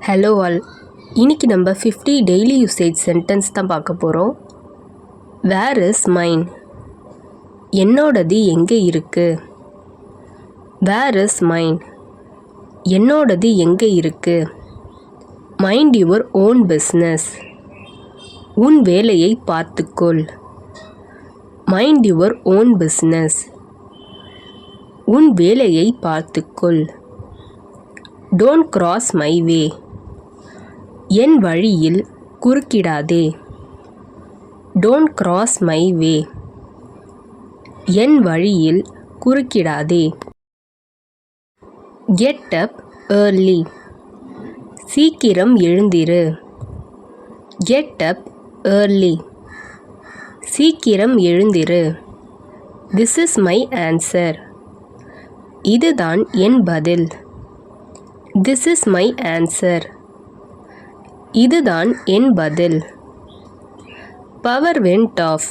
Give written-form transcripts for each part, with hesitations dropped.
Hello all. இன்னைக்கு நம்ம 50 daily usage sentence தான் பார்க்க போகிறோம். Where is mine? என்னோடது எங்கே இருக்கு? Where is mine? என்னோடது எங்கே இருக்கு? Mind your own business. உன் வேலையை பார்த்துக்கொள். Mind your own business. உன் வேலையை பார்த்துக்கொள். Don't cross my way. என் வழியில் குறுக்கிடாதே. Don't cross my way. என் வழியில் குறுக்கிடாதே. Get up early. சீக்கிரம் எழுந்திரு. Get up early. சீக்கிரம் எழுந்திரு. This is my answer. இதுதான் என் பதில். This is my answer. இதுதான் என் பதில். Power went off.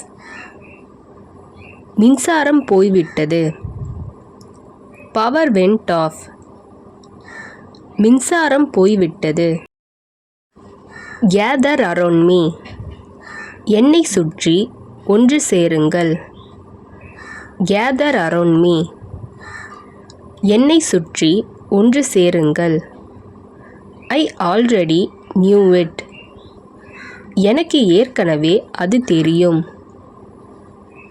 மின்சாரம் போய்விட்டது. Power went off. மின்சாரம் போய்விட்டது. Gather around me. என்னை சுற்றி ஒன்று சேருங்கள். Gather around me. என்னை சுற்றி ஒன்று சேருங்கள். I already knew it. எனக்கு ஏற்கனவே அது தெரியும்.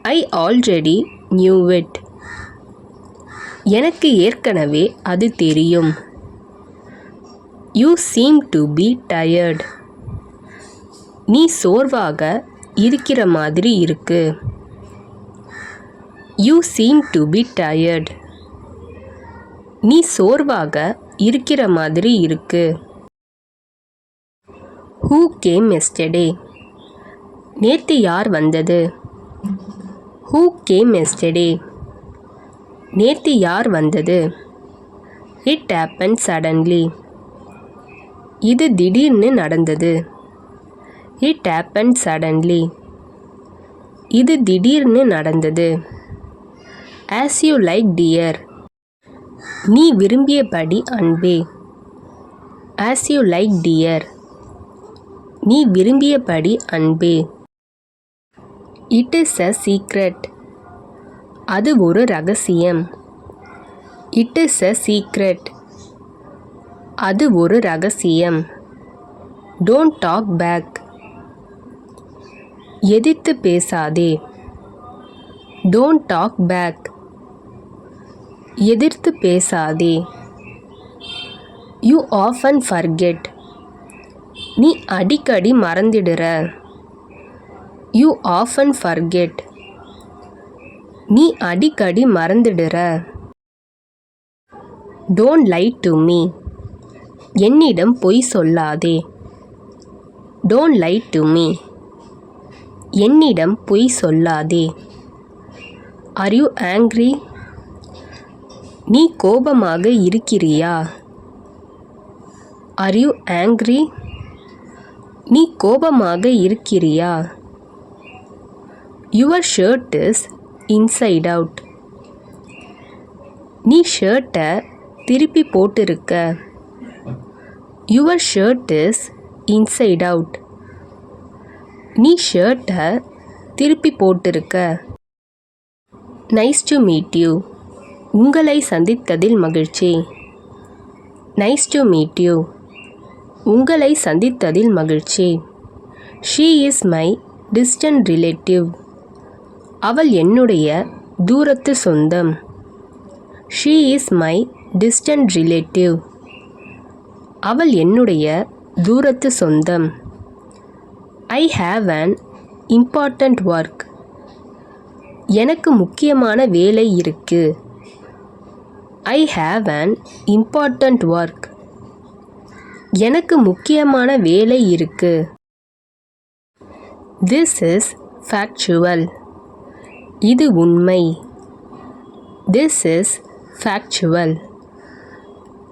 I already knew it. எனக்கு ஏற்கனவே அது தெரியும். You seem to be tired. நீ சோர்வாக இருக்கிற மாதிரி இருக்கு. You seem to be tired. நீ சோர்வாக இருக்கிற மாதிரி இருக்கு. Who came yesterday? நேற்று யார் வந்தது? Who came yesterday? நேற்று யார் வந்தது? It happen suddenly. இது திடீர்னு நடந்தது. It happen suddenly. இது திடீர்னு நடந்தது. As you like dear. நீ விரும்பியபடி அன்பே. As you like dear. நீ விரும்பியபடி அன்பே. It is a secret. அது ஒரு ரகசியம். It is a secret. அது ஒரு ரகசியம். Don't talk back. எதிர்த்து பேசாதே. Don't talk back. எதிர்த்து பேசாதே. You often forget. நீ அடிக்கடி மறந்துடுற. You often forget. நீ அடிக்கடி மறந்துடுற. Don't lie to me. என்னிடம் பொய் சொல்லாதே. Don't lie to me. என்னிடம் பொய் சொல்லாதே. Are you angry? நீ கோபமாக இருக்கிறியா? Are you angry? நீ கோபமாக இருக்கிறியா? Your shirt is inside out. நீ ஷர்ட்டை திருப்பி போட்டிருக்க. Your shirt is inside out. நீ ஷர்ட்டை திருப்பி போட்டிருக்க. Nice to meet you. உங்களை சந்தித்ததில் மகிழ்ச்சி. Nice to meet you. உங்களை சந்தித்ததில் மகிழ்ச்சி. She is my distant relative. அவள் என்னுடைய தூரத்து சொந்தம். She is my distant relative. அவள் என்னுடைய தூரத்து சொந்தம். I have an important work. எனக்கு முக்கியமான வேலை இருக்கு. I have an important work. எனக்கு முக்கியமான வேலை இருக்கு. This is factual. இது உண்மை. This is factual.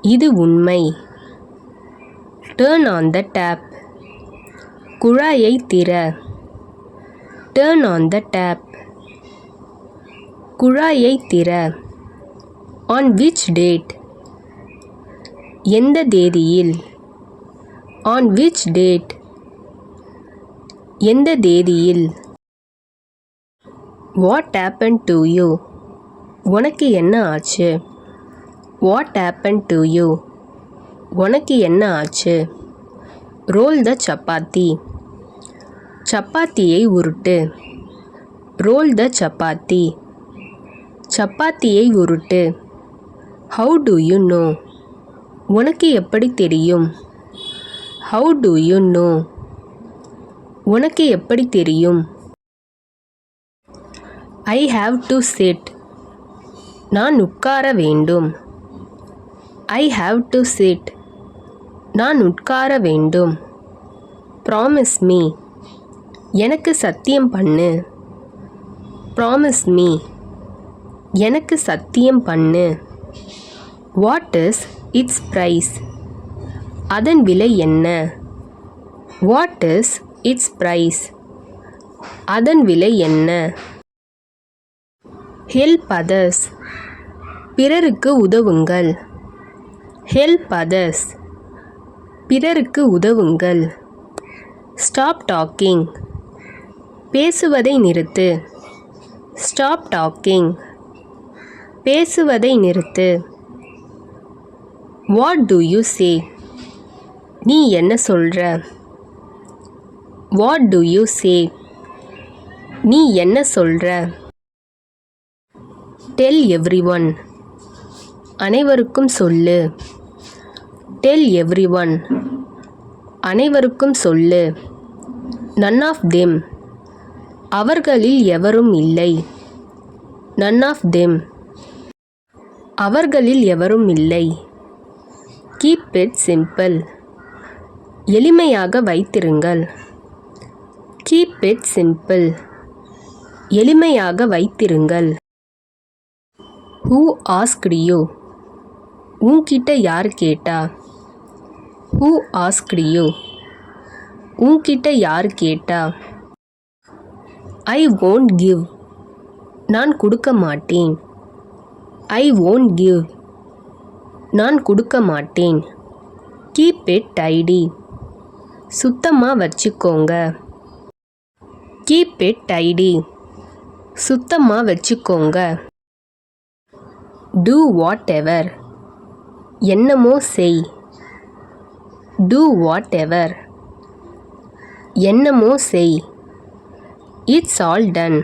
இது உண்மை. Turn on the tap. குழாயை திற. Turn on the tap. குழாயை திற. On which date? எந்த தேதியில்? ஆன் விச் டேட் எந்த தேதியில். வாட் ஹேப்பன் டு யூ உனக்கு என்ன ஆச்சு. வாட் ஹேப்பன் டு யூ உனக்கு என்ன ஆச்சு. ரோல் த சப்பாத்தி சப்பாத்தியை உருட்டு. ரோல் த சப்பாத்தி சப்பாத்தியை உருட்டு. ஹவு டு யூ நோ உனக்கு எப்படி தெரியும். ஹவு டு யூ நோ உனக்கு எப்படி தெரியும். ஐ ஹாவ் டு சிட் நான் உட்கார வேண்டும். ஐ ஹாவ் டு சிட் நான் உட்கார வேண்டும். ப்ராமிஸ் மீ எனக்கு சத்தியம் பண்ணு. ப்ராமிஸ் மீ எனக்கு சத்தியம் பண்ணு. வாட் இஸ் இட்ஸ் ப்ரைஸ் அதன் விலை என்ன. வாட் இஸ் இட்ஸ் ப்ரைஸ் அதன் விலை என்ன. ஹெல்ப் அதர்ஸ் பிறருக்கு உதவுங்கள். ஹெல்ப் அதர்ஸ் பிறருக்கு உதவுங்கள். ஸ்டாப் டாக்கிங் பேசுவதை நிறுத்து. ஸ்டாப் டாக்கிங் பேசுவதை நிறுத்து. வாட் டு யூ சே நீ என்ன சொல்ற. வாட் டு யூ சே நீ என்ன சொல்ற. டெல் எவ்ரிஒன் அனைவருக்கும் சொல்லு. டெல் எவ்ரிஒன் அனைவருக்கும் சொல்லு. நன் ஆஃப் தெம் அவர்களில் எவரும் இல்லை. நன் ஆஃப் தெம் அவர்களில் எவரும் இல்லை. கீப் இட் சிம்பிள் எளிமையாக வைத்திருங்கள். கீப் இட் சிம்பிள் எளிமையாக வைத்திருங்கள். ஹூ ஆஸ்க்டு யூ உன்கிட்ட யார் கேட்டா. ஹூ ஆஸ்க்டு யூ உன்கிட்ட யார் கேட்டா. ஐ won't give நான் கொடுக்க மாட்டேன். ஐ won't give நான் கொடுக்க மாட்டேன். கீப் இட் டைடி சுத்தமாக வச்சுக்கோங்க. கீப் இட் டைடி சுத்தமாக வச்சுக்கோங்க. டூ வாட் எவர் என்னமோ செய். டூ வாட் எவர் என்னமோ செய். இட்ஸ் ஆல் டன்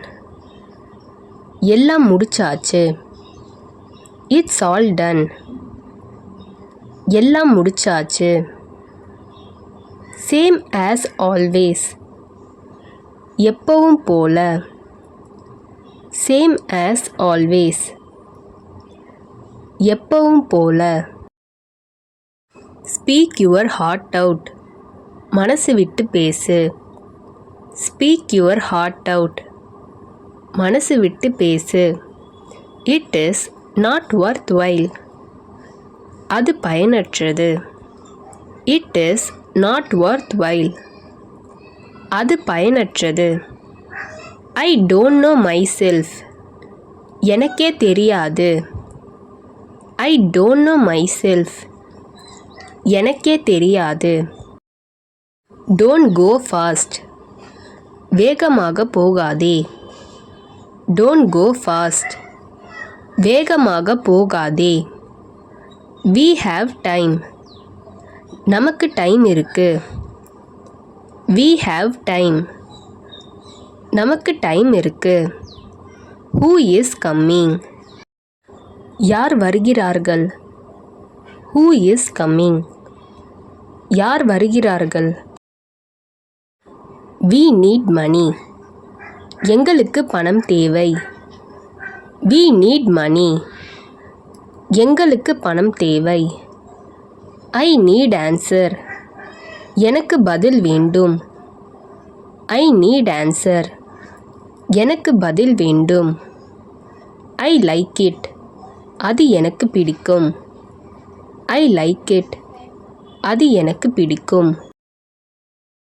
எல்லாம் முடிச்சாச்சு. இட்ஸ் ஆல் டன் எல்லாம் முடிச்சாச்சு. சேம் ஆஸ் ஆல்வேஸ் எப்பவும் போல. சேம் ஆஸ் ஆல்வேஸ் எப்பவும் போல. ஸ்பீக் யுவர் ஹார்ட் அவுட் மனசு விட்டு பேசு. ஸ்பீக் யுவர் ஹார்ட் அவுட் மனசு விட்டு பேசு. It is not worth while அது பயனற்றது. It is not worth while அது பயனற்றது. I don't know my self எனக்கே தெரியாது. I don't know my self எனக்கே தெரியாது. டோன்ட் கோ ஃபாஸ்ட் வேகமாக போகாதே. டோன்ட் கோ ஃபாஸ்ட் வேகமாக போகாதே. வி ஹாவ் டைம் நமக்கு டைம் இருக்கு. வி ஹாவ் டைம் நமக்கு டைம் இருக்கு. ஹூ இஸ் கம்மிங் யார் வருகிறார்கள். ஹூ இஸ் கம்மிங் யார் வருகிறார்கள். வி நீட் மணி எங்களுக்கு பணம் தேவை. வி நீட் மணி எங்களுக்கு பணம் தேவை. ஐ நீட் ஆன்சர் எனக்கு பதில் வேண்டும். ஐ நீட் ஆன்சர் எனக்கு பதில் வேண்டும். ஐ லைக் இட் அது எனக்கு பிடிக்கும். ஐ லைக் இட் அது எனக்கு பிடிக்கும்.